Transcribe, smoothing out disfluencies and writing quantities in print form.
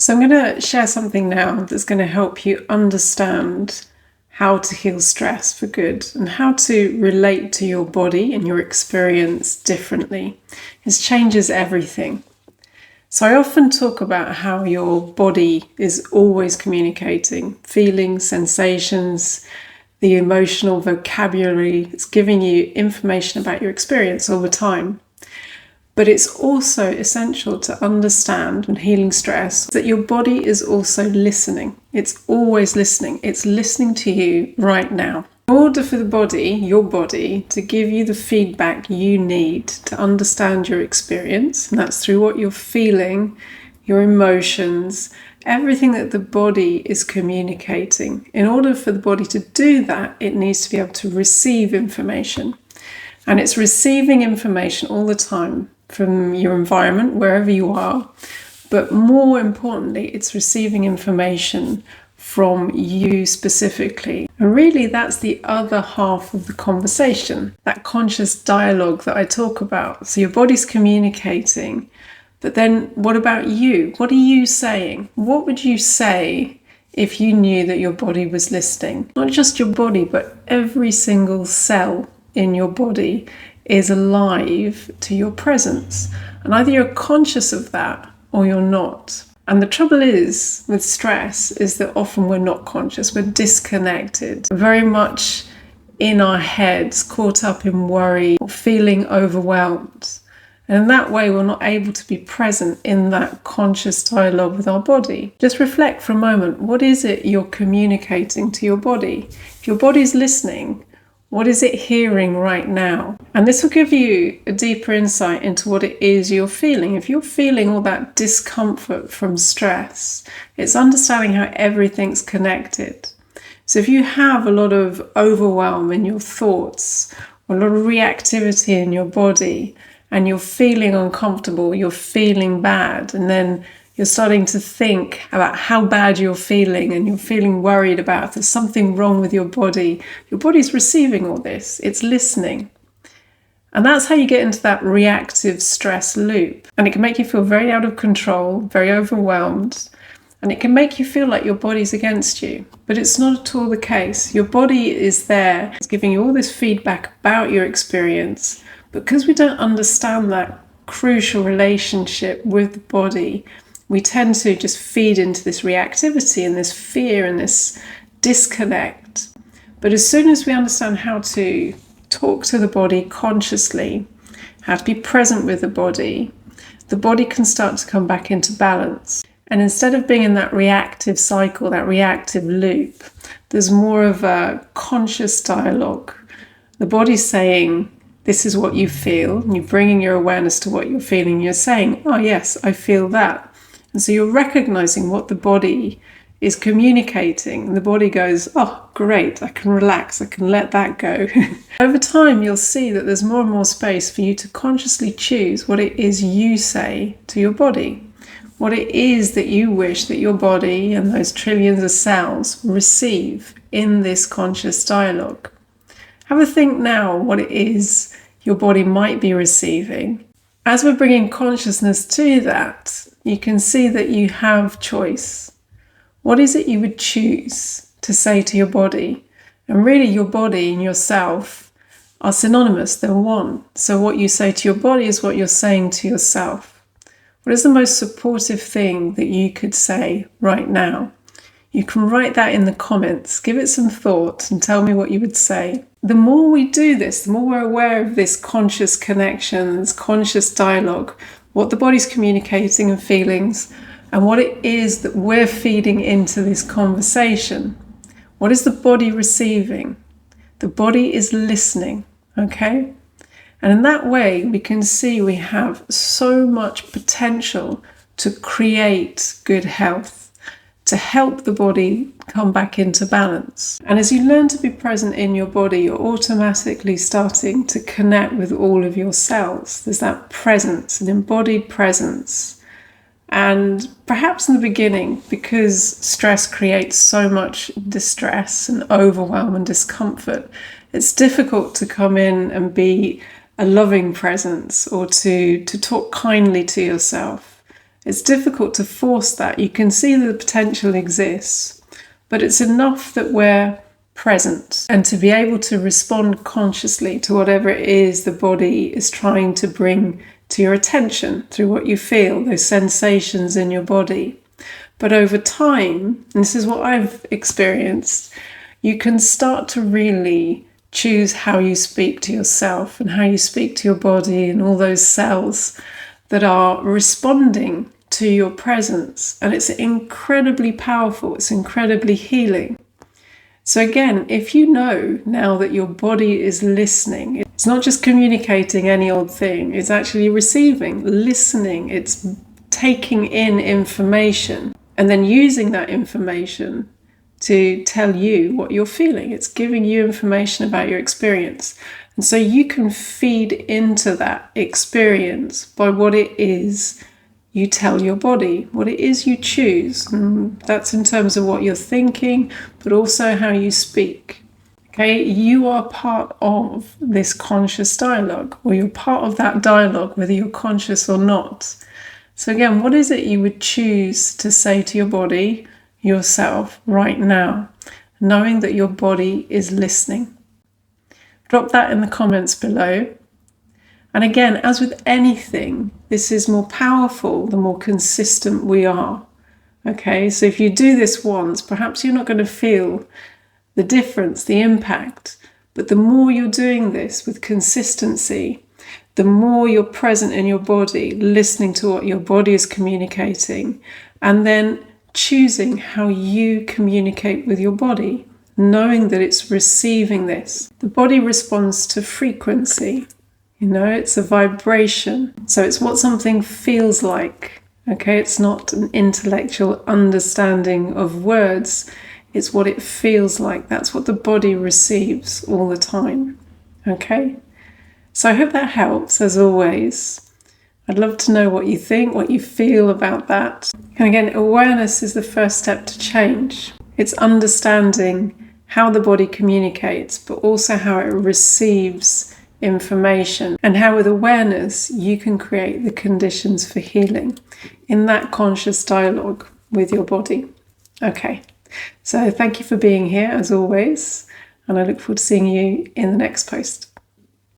So I'm going to share something now that's going to help you understand how to heal stress for good and how to relate to your body and your experience differently. It changes everything. So I often talk about how your body is always communicating, feelings, sensations, the emotional vocabulary. It's giving you information about your experience all the time. But it's also essential to understand when healing stress that your body is also listening. It's always listening. It's listening to you right now. In order for the body, your body, to give you the feedback you need to understand your experience, and that's through what you're feeling, your emotions, everything that the body is communicating. In order for the body to do that, it needs to be able to receive information. And it's receiving information all the time from your environment, wherever you are. But more importantly, it's receiving information from you specifically. And really, that's the other half of the conversation, that conscious dialogue that I talk about. So your body's communicating, but then what about you? What are you saying? What would you say if you knew that your body was listening? Not just your body, but every single cell in your body is alive to your presence. And either you're conscious of that or you're not. And the trouble is with stress is that often we're not conscious, we're disconnected, very much in our heads, caught up in worry or feeling overwhelmed. And in that way, we're not able to be present in that conscious dialogue with our body. Just reflect for a moment, what is it you're communicating to your body? If your body's listening, what is it hearing right now? And this will give you a deeper insight into what it is you're feeling. If you're feeling all that discomfort from stress, it's understanding how everything's connected. So if you have a lot of overwhelm in your thoughts, or a lot of reactivity in your body, and you're feeling uncomfortable, you're feeling bad, and then you're starting to think about how bad you're feeling and you're feeling worried about if there's something wrong with your body's receiving all this, it's listening. And that's how you get into that reactive stress loop. And it can make you feel very out of control, very overwhelmed, and it can make you feel like your body's against you. But it's not at all the case. Your body is there, it's giving you all this feedback about your experience. Because we don't understand that crucial relationship with the body, we tend to just feed into this reactivity and this fear and this disconnect. But as soon as we understand how to talk to the body consciously, how to be present with the body can start to come back into balance. And instead of being in that reactive cycle, that reactive loop, there's more of a conscious dialogue. The body's saying, this is what you feel, and you're bringing your awareness to what you're feeling. You're saying, oh yes, I feel that. And so you're recognizing what the body is communicating. And the body goes, oh, great, I can relax, I can let that go. Over time, you'll see that there's more and more space for you to consciously choose what it is you say to your body, what it is that you wish that your body and those trillions of cells receive in this conscious dialogue. Have a think now what it is your body might be receiving. As we're bringing consciousness to that, you can see that you have choice. What is it you would choose to say to your body? And really, your body and yourself are synonymous, they're one. So what you say to your body is what you're saying to yourself. What is the most supportive thing that you could say right now? You can write that in the comments, give it some thought and tell me what you would say. The more we do this, the more we're aware of this conscious connection, this conscious dialogue, what the body's communicating and feelings, and what it is that we're feeding into this conversation. What is the body receiving? The body is listening, okay? And in that way, we can see we have so much potential to create good health, to help the body come back into balance. And as you learn to be present in your body, you're automatically starting to connect with all of your cells. There's that presence, an embodied presence. And perhaps in the beginning, because stress creates so much distress and overwhelm and discomfort, it's difficult to come in and be a loving presence or to talk kindly to yourself. It's difficult to force that. You can see that the potential exists, but it's enough that we're present and to be able to respond consciously to whatever it is the body is trying to bring to your attention through what you feel, those sensations in your body. But over time, and this is what I've experienced, you can start to really choose how you speak to yourself and how you speak to your body and all those cells that are responding to your presence. And it's incredibly powerful. It's incredibly healing. So again, if you know now that your body is listening, it's not just communicating any old thing, it's actually receiving, listening, it's taking in information and then using that information to tell you what you're feeling. It's giving you information about your experience. And so you can feed into that experience by what it is you tell your body, what it is you choose. And that's in terms of what you're thinking, but also how you speak. Okay, you are part of this conscious dialogue, or you're part of that dialogue, whether you're conscious or not. So again, what is it you would choose to say to your body, yourself, right now, knowing that your body is listening? Drop that in the comments below. And again, as with anything, this is more powerful the more consistent we are. Okay, so if you do this once, perhaps you're not going to feel the difference, the impact. But the more you're doing this with consistency, the more you're present in your body, listening to what your body is communicating, and then choosing how you communicate with your body, knowing that it's receiving this. The body responds to frequency. It's a vibration. So it's what something feels like. Okay, it's not an intellectual understanding of words. It's what it feels like. That's what the body receives all the time. Okay, so I hope that helps, as always. I'd love to know what you think, what you feel about that. And again, awareness is the first step to change. It's understanding how the body communicates, but also how it receives information, and how with awareness you can create the conditions for healing in that conscious dialogue with your body. Okay, so thank you for being here as always, and I look forward to seeing you in the next post.